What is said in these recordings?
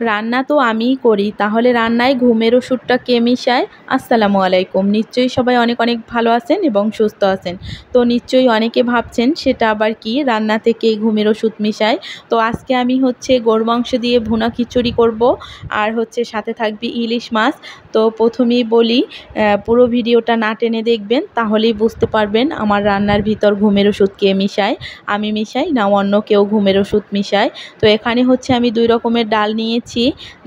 রান্না তো আমিই করি, তাহলে রান্নায় ঘুমের ওষুধটা কে মিশায়? আসসালামু আলাইকুম। নিশ্চয়ই সবাই অনেক অনেক ভালো আছেন এবং সুস্থ আছেন। তো নিশ্চয়ই অনেকে ভাবছেন সেটা আবার কি, রান্নাতে কে ঘুমের ওষুধ মিশায়। তো আজকে আমি গরুর মাংস দিয়ে ভুনা খিচুড়ি করব, আর সাথে থাকবে ইলিশ মাছ। তো প্রথমেই বলি, পুরো ভিডিওটা না টেনে দেখবেন, তাহলেই বুঝতে পারবেন আমার রান্নার ভিতর ঘুমের ওষুধ কে মিশায়, আমি মিশাই না অন্য কেউ ঘুমের ওষুধ মিশায়। তো এখানে আমি 2 রকমের ডাল নিয়েছি।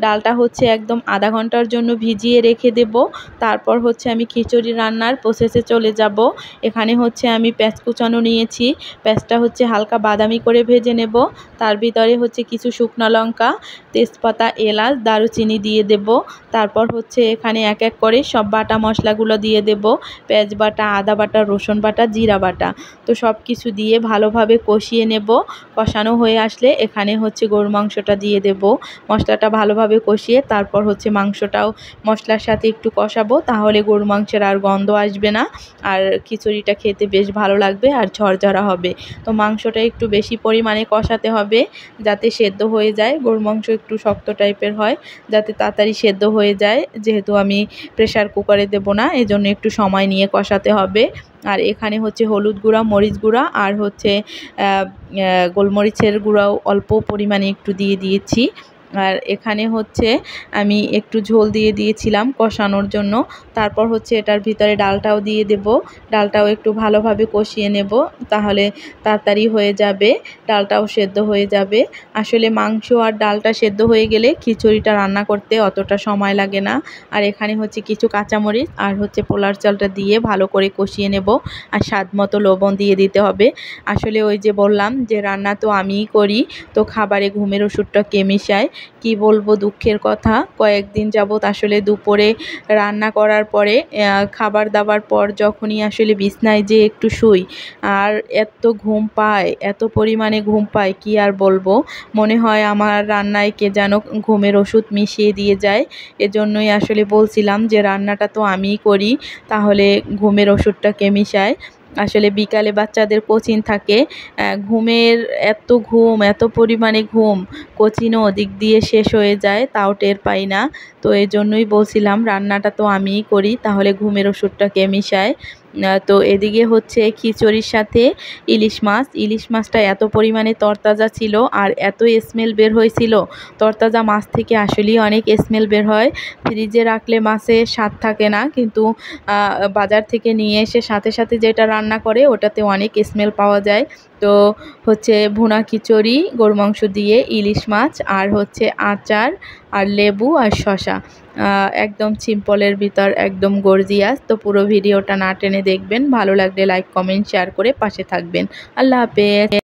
ডালটা একদম আধা ঘন্টার জন্য ভিজিয়ে রেখে দেব। তারপর আমি খিচুড়ি রান্নার প্রসেসে চলে যাব। এখানে আমি পেঁয়াজ কুচানো নিয়েছি। পেঁয়াজটা হালকা বাদামি করে ভেজে নেব। তার ভিতরে কিছু শুকনো লঙ্কা, তেজপাতা, এলাচ, দারুচিনি দিয়ে দেব। তারপর এখানে এক এক করে সব বাটা মশলাগুলো দিয়ে দেব। পেঁয়াজ বাটা, আদা বাটা, রসুন বাটা, জিরা বাটা। তো সব কিছু দিয়ে ভালোভাবে কষিয়ে নেব। কষানো হয়ে আসলে এখানে গরুর মাংসটা দিয়ে দেব। মশলাটা ভালোভাবে কষিয়ে তারপর মাংসটাও মশলার সাথে একটু কষাবো, তাহলে গরুর মাংসের আর গন্ধ আসবে না, আর খিচুড়িটা খেতে বেশ ভালো লাগবে আর ঝরঝরা হবে। তো মাংসটা একটু বেশি পরিমাণে কষাতে হবে, যাতে সেদ্ধ হয়ে যায়। গরুর মাংস একটু শক্ত টাইপের হয়, যাতে তাড়াতাড়ি সেদ্ধ হয়ে যায়। যেহেতু আমি প্রেসার কুকারে দেব না, এজন্য একটু সময় নিয়ে কষাতে হবে। আর এখানে হলুদ গুঁড়া, মরিচ গুঁড়া আর গোলমরিচের গুঁড়াও অল্প পরিমাণে একটু দিয়ে দিয়েছি। আর এখানে আমি একটু ঝোল দিয়ে দিয়েছিলাম কষানোর জন্য। তারপর এটার ভিতরে ডালটাও দিয়ে দেব। ডালটাও একটু ভালোভাবে কষিয়ে নেব, তাহলে তাড়াতাড়ি হয়ে যাবে, ডালটাও সেদ্ধ হয়ে যাবে। আসলে মাংস আর ডালটা সেদ্ধ হয়ে গেলে খিচুড়িটা রান্না করতে অতটা সময় লাগে না। আর এখানে কিছু কাঁচামরিচ আর পোলার চালটা দিয়ে ভালো করে কষিয়ে নেব। আর স্বাদ মতো লবণ দিয়ে দিতে হবে। আসলে ওই যে বললাম যে রান্না তো আমিই করি, তো খাবারে ঘুমের ওষুধটা কে মিশায়? কি বলবো দুঃখের কথা, কয়েকদিন যাবৎ আসলে দুপুরে রান্না করার পরে খাবার দাবার পর যখনই আসলে বিছনায় যেয়ে একটু শুই, আর এত ঘুম পায়, এত পরিমাণে ঘুম পায়, কি আর বলবো। মনে হয় আমার রান্নায় কে যেন ঘুমের ওষুধ মিশিয়ে দিয়ে যায়। এজন্যই আসলে বলছিলাম যে রান্নাটা তো আমিই করি, তাহলে ঘুমের ওষুধটা কে মিশায়? আসলে বিকালে বাচ্চাদের কোচিং থাকে, ঘুমের এত পরিমাণে ঘুম, কোচিংও ওদিক দিয়ে শেষ হয়ে যায়, তাও টের পাই না। তো এই জন্যই বলছিলাম রান্নাটা তো আমিই করি, তাহলে ঘুমের ওষুধটা কে মিশায়? তো এদিকে খিচুড়ির সাথে ইলিশ মাছটা এত পরিমাণে তরতাজা ছিল, আর এত স্মেল বের হয়েছিল। তরতাজা মাছ থেকে আসলেই অনেক স্মেল বের হয়। ফ্রিজে রাখলে মাছের স্বাদ থাকে না, কিন্তু বাজার থেকে নিয়ে এসে সাথে সাথে যেটা রান্না করে ওটাতে অনেক স্মেল পাওয়া যায়। তো ভুনা খিচুড়ি, গরু মাংস দিয়ে ইলিশ মাছ, আর আচার আর লেবু আর শসা, একদম সিম্পলের ভিতর একদম গর্জিয়াস। তো পুরো ভিডিওটা না টেনে দেখবেন, ভালো লাগলে লাইক, কমেন্ট, শেয়ার করে পাশে থাকবেন। আল্লাহ হাফেজ।